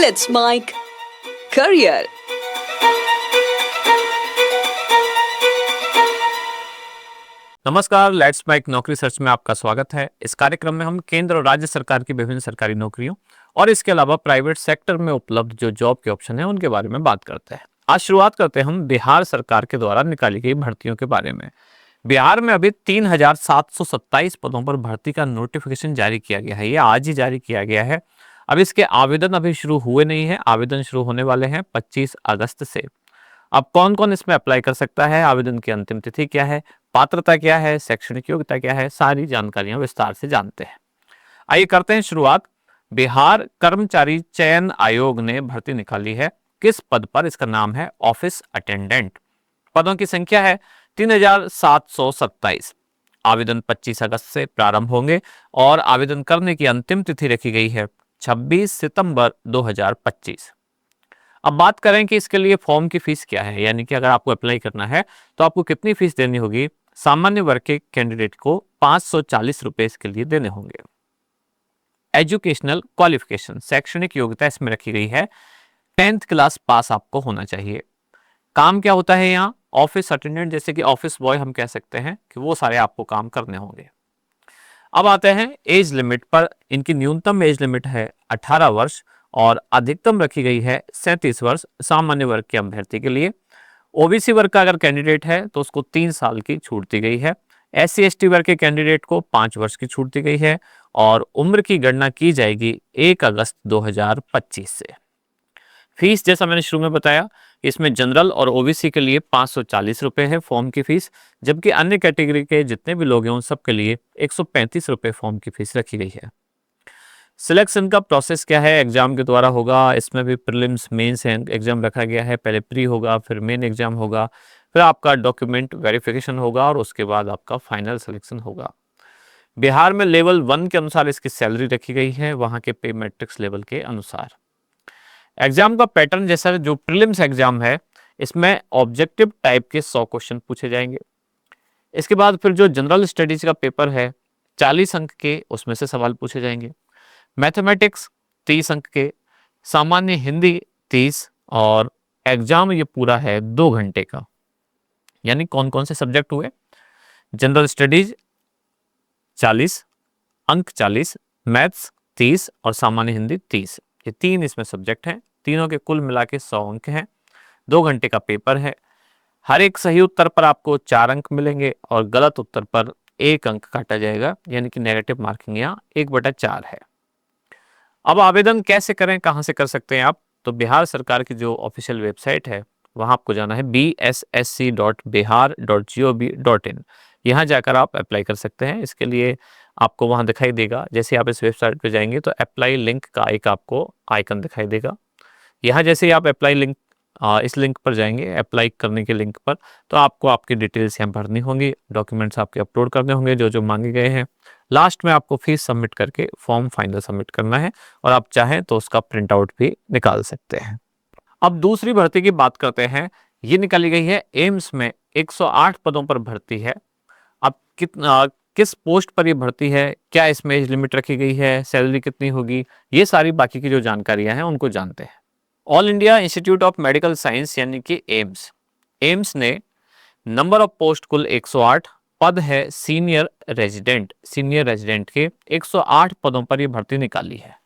Let's Mike Career. नमस्कार, let's mic नौकरी search में आपका स्वागत है। इस कार्यक्रम में हम केंद्र और राज्य सरकार की विभिन्न सरकारी नौकरियों और इसके अलावा प्राइवेट सेक्टर में उपलब्ध जो जॉब के ऑप्शन है उनके बारे में बात करते हैं। आज शुरुआत करते हैं हम बिहार सरकार के द्वारा निकाली गई भर्तियों के बारे में। बिहार में अभी 3,727 पदों पर भर्ती का नोटिफिकेशन जारी किया गया है। ये आज ही जारी किया गया है। अब इसके आवेदन अभी शुरू हुए नहीं है। आवेदन शुरू होने वाले हैं 25 अगस्त से। अब कौन कौन इसमें अप्लाई कर सकता है, आवेदन की अंतिम तिथि क्या है, पात्रता क्या है, शैक्षणिक योग्यता क्या है, सारी जानकारियां विस्तार से जानते हैं। आइए करते हैं शुरुआत। बिहार कर्मचारी चयन आयोग ने भर्ती निकाली है। किस पद पर? इसका नाम है ऑफिस अटेंडेंट। पदों की संख्या है 3,727। आवेदन 25 अगस्त से प्रारंभ होंगे और आवेदन करने की अंतिम तिथि रखी गई है 26 सितंबर 2025। अब बात करें कि इसके लिए फॉर्म की फीस क्या है, यानी कि अगर आपको अप्लाई करना है तो आपको कितनी फीस देनी होगी। सामान्य वर्ग के कैंडिडेट को 540 रुपए इसके लिए देने होंगे। एजुकेशनल क्वालिफिकेशन, शैक्षणिक योग्यता इसमें रखी गई है 10th क्लास पास आपको होना चाहिए। काम क्या होता है यहाँ? ऑफिस अटेंडेंट, जैसे कि ऑफिस बॉय हम कह सकते हैं कि वो सारे आपको काम करने होंगे। अब आते हैं एज लिमिट पर। इनकी न्यूनतम एज लिमिट है 18 वर्ष और अधिकतम रखी गई है 37 वर्ष सामान्य वर्ग के अभ्यर्थी के लिए। ओबीसी वर्ग का अगर कैंडिडेट है तो उसको 3 साल की छूट दी गई है। SC ST वर्ग के कैंडिडेट को 5 वर्ष की छूट दी गई है और उम्र की गणना की जाएगी 1 अगस्त 2025 से। फीस जैसा मैंने शुरू में बताया, इसमें जनरल और ओबीसी के लिए 540 रुपए है फॉर्म की फीस, जबकि अन्य कैटेगरी के जितने भी लोग हैं उन सब के लिए 135 रुपए फॉर्म की फीस रखी गई है। सिलेक्शन का प्रोसेस क्या है? एग्जाम के द्वारा होगा। इसमें भी प्रीलिम्स मेंस एग्जाम रखा गया है। पहले प्री होगा, फिर मेन एग्जाम होगा, फिर आपका डॉक्यूमेंट वेरिफिकेशन होगा और उसके बाद आपका फाइनल सिलेक्शन होगा। बिहार में लेवल 1 के अनुसार इसकी सैलरी रखी गई है, वहां के पे मैट्रिक्स लेवल के अनुसार। एग्जाम का पैटर्न जैसा जो प्रीलिम्स एग्जाम है, इसमें ऑब्जेक्टिव टाइप के 100 क्वेश्चन पूछे जाएंगे। इसके बाद फिर जो जनरल स्टडीज का पेपर है 40 अंक के, उसमें से सवाल पूछे जाएंगे। मैथमेटिक्स 30 अंक के, सामान्य हिंदी 30 और एग्जाम ये पूरा है 2 घंटे का। यानी कौन कौन से सब्जेक्ट हुए? जनरल स्टडीज 40 अंक 40, मैथ्स 30 और सामान्य हिंदी 30। ये 3 इसमें सब्जेक्ट हैं। तीनों के कुल मिला के 100 अंक हैं। 2 घंटे का पेपर है। हर एक सही उत्तर पर आपको 4 अंक मिलेंगे और गलत उत्तर पर 1 अंक काटा जाएगा, यानी कि नेगेटिव मार्किंग यहाँ 1/4 है। अब आवेदन कैसे करें, कहां से कर सकते हैं आप? तो बिहार सरकार की जो ऑफिशियल वेबसाइट है वहां आपको जाना है bssc.bihar.gov.in। यहाँ जाकर आप अप्लाई कर सकते हैं। इसके लिए आपको वहां दिखाई देगा, जैसे आप इस वेबसाइट पे जाएंगे तो अप्लाई लिंक का एक आपको आइकन दिखाई देगा। यहाँ जैसे ही आप अप्लाई लिंक इस लिंक पर जाएंगे, अप्लाई करने के लिंक पर, तो आपको आपकी डिटेल्स यहाँ भरनी होंगी, डॉक्यूमेंट्स आपके अपलोड करने होंगे जो जो मांगे गए हैं। लास्ट में आपको फीस सबमिट करके फॉर्म फाइनल सबमिट करना है और आप चाहें तो उसका प्रिंट आउट भी निकाल सकते हैं। अब दूसरी भर्ती की बात करते हैं। ये निकाली गई है एम्स में 108 पदों पर भर्ती है। अब किस पोस्ट पर ये भर्ती है, क्या इसमें एज लिमिट रखी गई है, सैलरी कितनी होगी, ये सारी बाकी की जो जानकारियां हैं उनको जानते हैं। All India institute of medical science यानी कि एम्स ने नंबर ऑफ पोस्ट कुल 108 पद है। सीनियर रेजिडेंट के 108 पदों पर यह भर्ती निकाली है।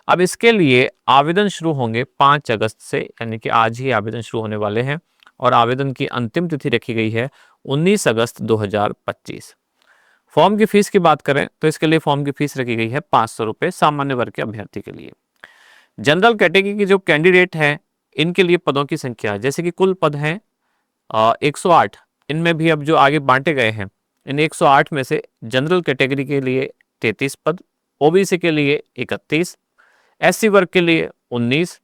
अब इसके लिए आवेदन शुरू होंगे 5 अगस्त से, यानी कि आज ही आवेदन शुरू होने वाले हैं और आवेदन की अंतिम तिथि रखी गई है 19 अगस्त 2025। फॉर्म की फीस की बात करें तो इसके लिए फॉर्म की फीस रखी गई है 500 रुपए सामान्य वर्ग के अभ्यर्थी के लिए। जनरल कैटेगरी के जो कैंडिडेट हैं इनके लिए पदों की संख्या, जैसे कि कुल पद हैं 108, इनमें भी अब जो आगे बांटे गए हैं इन 108 में से जनरल कैटेगरी के लिए 33 पद, ओबीसी के लिए 31, SC वर्ग के लिए 19,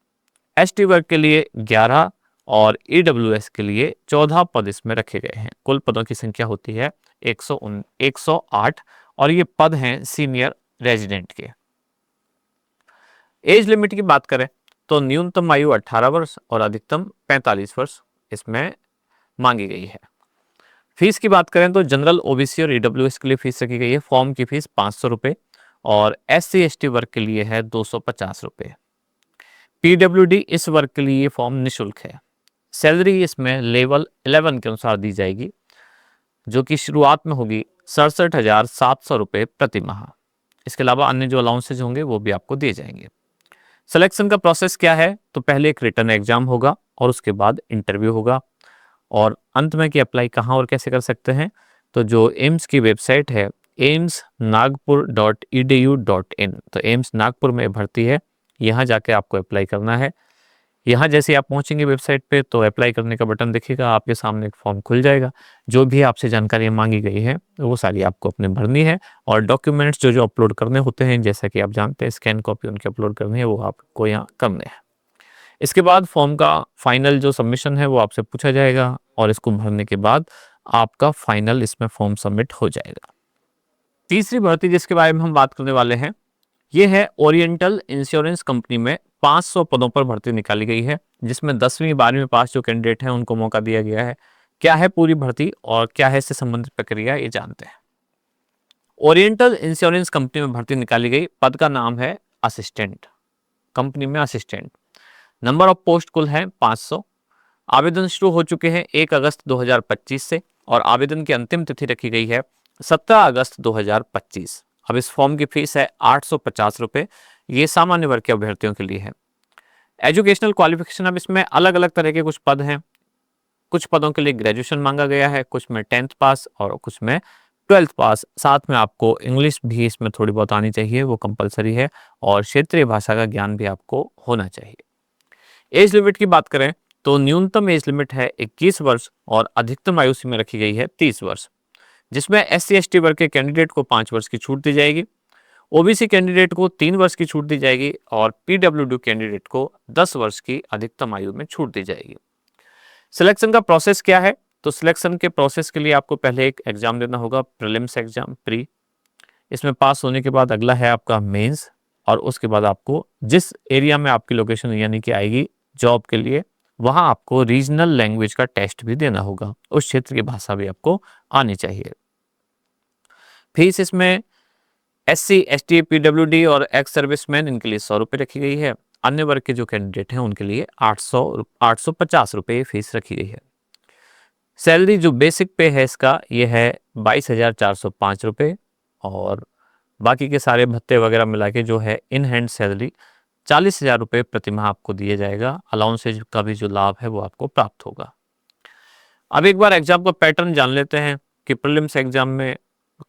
ST वर्ग के लिए 11 और EWS के लिए 14 पद इसमें रखे गए हैं। कुल पदों की संख्या होती है 108 और ये पद हैं सीनियर रेजिडेंट के। एज लिमिट की बात करें तो न्यूनतम आयु 18 वर्ष और अधिकतम 45 वर्ष इसमें मांगी गई है। फीस की बात करें तो जनरल, ओबीसी और EWS के लिए फीस रखी गई है। फॉर्म की फीस 500 रुपए और SC ST वर्ग के लिए है 250 रुपए। पीडब्ल्यूडी इस वर्ग के लिए ये फॉर्म निःशुल्क है। सैलरी इसमें लेवल 11 के अनुसार दी जाएगी, जो कि शुरुआत में होगी 67,700 रुपये प्रति माह। इसके अलावा अन्य जो अलाउंसेज होंगे वो भी आपको दिए जाएंगे। सिलेक्शन का प्रोसेस क्या है, तो पहले एक रिटन एग्जाम होगा और उसके बाद इंटरव्यू होगा, और अंत में कि अप्लाई कहाँ और कैसे कर सकते हैं, तो जो एम्स की वेबसाइट है aimsnagpur.edu.in, तो एम्स नागपुर में भर्ती है, यहाँ जाके आपको अप्लाई करना है। यहाँ जैसे आप पहुँचेंगे वेबसाइट पे तो अप्लाई करने का बटन दिखेगा, आपके सामने एक फॉर्म खुल जाएगा। जो भी आपसे जानकारी मांगी गई है वो सारी आपको अपने भरनी है, और डॉक्यूमेंट्स जो जो अपलोड करने होते हैं, जैसा कि आप जानते हैं स्कैन कॉपी उनके अपलोड करनी है, वो आपको यहाँ करने हैं। इसके बाद फॉर्म का फाइनल जो सबमिशन है वो आपसे पूछा जाएगा, और इसको भरने के बाद आपका फाइनल इसमें फॉर्म सबमिट हो जाएगा। तीसरी भर्ती जिसके बारे में हम बात करने वाले हैं, ये है ओरिएंटल इंश्योरेंस कंपनी में 500 पदों पर भर्ती निकाली गई है, जिसमें 10वीं 12वीं पास जो कैंडिडेट हैं उनको मौका दिया गया है। क्या है पूरी भर्ती और क्या है इससे संबंधित प्रक्रिया, ये जानते हैं। ओरिएंटल इंश्योरेंस कंपनी में भर्ती निकाली गई, पद का नाम है असिस्टेंट, कंपनी में असिस्टेंट। नंबर ऑफ पोस्ट कुल है 500। आवेदन शुरू हो चुके हैं 1 अगस्त 2025 से, और आवेदन की अंतिम तिथि रखी गई है 17 अगस्त 2025। अब इस फॉर्म की फीस है 850 रुपये। ये सामान्य वर्ग के अभ्यर्थियों के लिए है। एजुकेशनल क्वालिफिकेशन, अब इसमें अलग अलग तरह के कुछ पद हैं। कुछ पदों के लिए ग्रेजुएशन मांगा गया है, कुछ में 10th पास और कुछ में 12th पास। साथ में आपको इंग्लिश भी इसमें थोड़ी बहुत आनी चाहिए, वो कंपलसरी है, और क्षेत्रीय भाषा का ज्ञान भी आपको होना चाहिए। एज लिमिट की बात करें तो न्यूनतम एज लिमिट है 21 वर्ष और अधिकतम आयु सीमा रखी गई है 30 वर्ष, जिसमें SC/ST वर्ग के कैंडिडेट को 5 वर्ष की छूट दी जाएगी, OBC कैंडिडेट को 3 वर्ष की छूट दी जाएगी, और PWD कैंडिडेट को 10 वर्ष की अधिकतम आयु में छूट दी जाएगी। सिलेक्शन का प्रोसेस क्या है, तो सिलेक्शन के प्रोसेस के लिए आपको पहले एक एग्जाम देना होगा, प्रीलिम्स एग्जाम प्री। इसमें पास होने के बाद अगला है आपका मेंस, और उसके बाद आपको जिस एरिया में आपकी लोकेशन यानी कि आएगी जॉब के लिए, वहां आपको रीजनल लैंग्वेज का टेस्ट भी देना होगा, उस क्षेत्र की भाषा भी आपको आनी चाहिए। फीस इसमें SC/ST PWD और एक्स सर्विसमैन इनके लिए 100 रुपये रखी गई है। अन्य वर्ग के जो कैंडिडेट हैं उनके लिए 850 रुपये फीस रखी गई है। सैलरी जो बेसिक पे है इसका ये है 22,405 रुपये, और बाकी के सारे भत्ते वगैरह मिला के जो है इन हैंड सैलरी 40,000 रुपये प्रति माह आपको दिए जाएगा। अलाउंसेज का भी जो लाभ है वो आपको प्राप्त होगा। अब एक बार एग्जाम का पैटर्न जान लेते हैं कि प्रीलिम्स एग्जाम में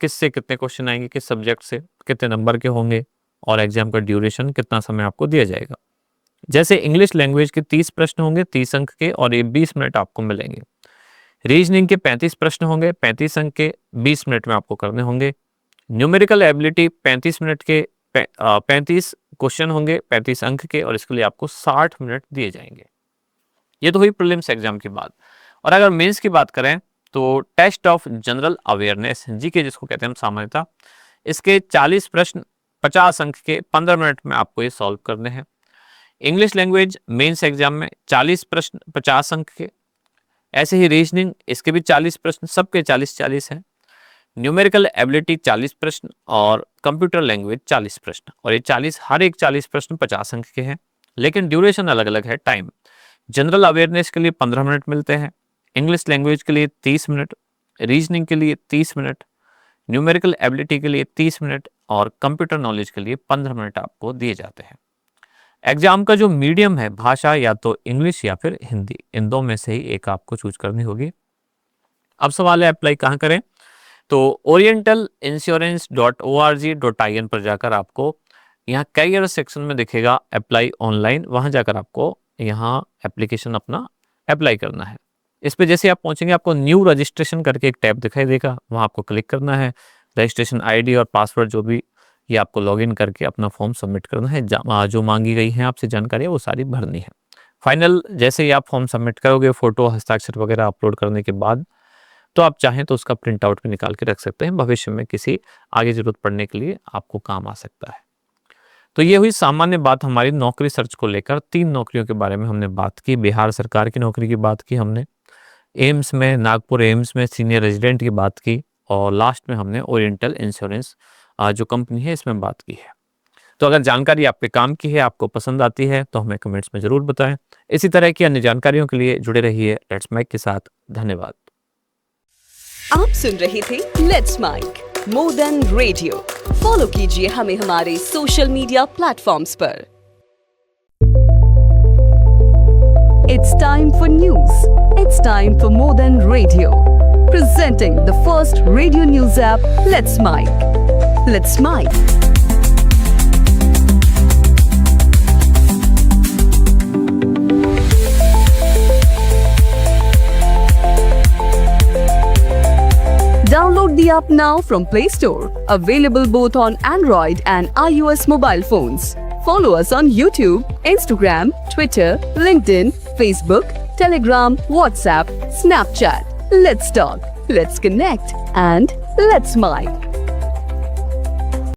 किससे कितने क्वेश्चन आएंगे, किस सब्जेक्ट से कितने नंबर के होंगे, और एग्जाम का ड्यूरेशन कितना समय आपको दिया जाएगा। जैसे इंग्लिश लैंग्वेज के 30 प्रश्न होंगे 30 अंक के, और ये 20 मिनट आपको मिलेंगे। रीजनिंग के 35 प्रश्न होंगे 35 अंक के, 20 मिनट में आपको करने होंगे। न्यूमेरिकल एबिलिटी 35 मिनट के 35 क्वेश्चन होंगे 35 अंक के, और इसके लिए आपको 60 मिनट दिए जाएंगे। ये तो हुई प्रीलिम्स एग्जाम की बात। और अगर मेंस की बात करें तो test of general awareness, GK जिसको कहते हैं हम सामान्यता, इसके 40 प्रश्न 50 अंक के 15 मिनट में आपको ये सॉल्व करने हैं। इंग्लिश लैंग्वेज मेंस एग्जाम में 40 प्रश्न 50 अंक के। ऐसे ही रीजनिंग, इसके भी 40 प्रश्न, सबके 40-40 हैं। न्यूमेरिकल एबिलिटी 40 प्रश्न, और कंप्यूटर लैंग्वेज 40 प्रश्न, और ये 40 हर एक 40 प्रश्न 50 अंक के हैं, लेकिन ड्यूरेशन अलग अलग है। टाइम जनरल अवेयरनेस के लिए 15 मिनट मिलते हैं, इंग्लिश लैंग्वेज के लिए 30 मिनट, रीजनिंग के लिए 30 मिनट, न्यूमेरिकल एबिलिटी के लिए 30 मिनट, और कंप्यूटर नॉलेज के लिए 15 मिनट आपको दिए जाते हैं। एग्जाम का जो मीडियम है भाषा, या तो इंग्लिश या फिर हिंदी, इन दो में से ही एक आपको चूज करनी होगी। अब सवाल है अप्लाई कहाँ करें, तो orientalinsurance.org.in पर जाकर आपको यहाँ कैरियर सेक्शन में दिखेगा अप्लाई ऑनलाइन, वहां जाकर आपको यहाँ एप्लीकेशन अपना अप्लाई करना है। इस पे जैसे आप पहुंचेंगे आपको न्यू रजिस्ट्रेशन करके एक टैब दिखाई देगा, वहां आपको क्लिक करना है। रजिस्ट्रेशन आईडी और पासवर्ड जो भी, ये आपको लॉगिन करके अपना फॉर्म सबमिट करना है। जो मांगी गई है आपसे जानकारी वो सारी भरनी है। फाइनल जैसे ही आप फॉर्म सबमिट करोगे, फोटो हस्ताक्षर वगैरह अपलोड करने के बाद, तो आप चाहें तो उसका प्रिंट आउट भी निकाल के रख सकते हैं, भविष्य में किसी आगे जरूरत पड़ने के लिए आपको काम आ सकता है। तो ये हुई सामान्य बात हमारी नौकरी सर्च को लेकर। 3 नौकरियों के बारे में हमने बात की। बिहार सरकार की नौकरी की बात की हमने, एम्स में, नागपुर एम्स में सीनियर रेजिडेंट की बात की, और लास्ट में हमने ओरिएंटल इंश्योरेंस जो कंपनी है इसमें बात की है। तो अगर जानकारी आपके काम की है, आपको पसंद आती है, तो हमें कमेंट्स में ज़रूर बताएं। इसी तरह की अन्य जानकारियों के लिए जुड़े रहिए लेट्स माइक के साथ। धन्यवाद। आप सुन रहे थे let's mike more than radio. Follow कीजिए हमें हमारे सोशल मीडिया प्लेटफॉर्म्स पर। It's time for news. It's time for more than radio. Presenting the first radio news app, Let's Mic. Let's Mic. Download the app now from Play Store. Available both on Android and iOS mobile phones. Follow us on YouTube, Instagram, Twitter, LinkedIn, Facebook, Telegram, WhatsApp, Snapchat. Let's talk, let's connect, and let's mic.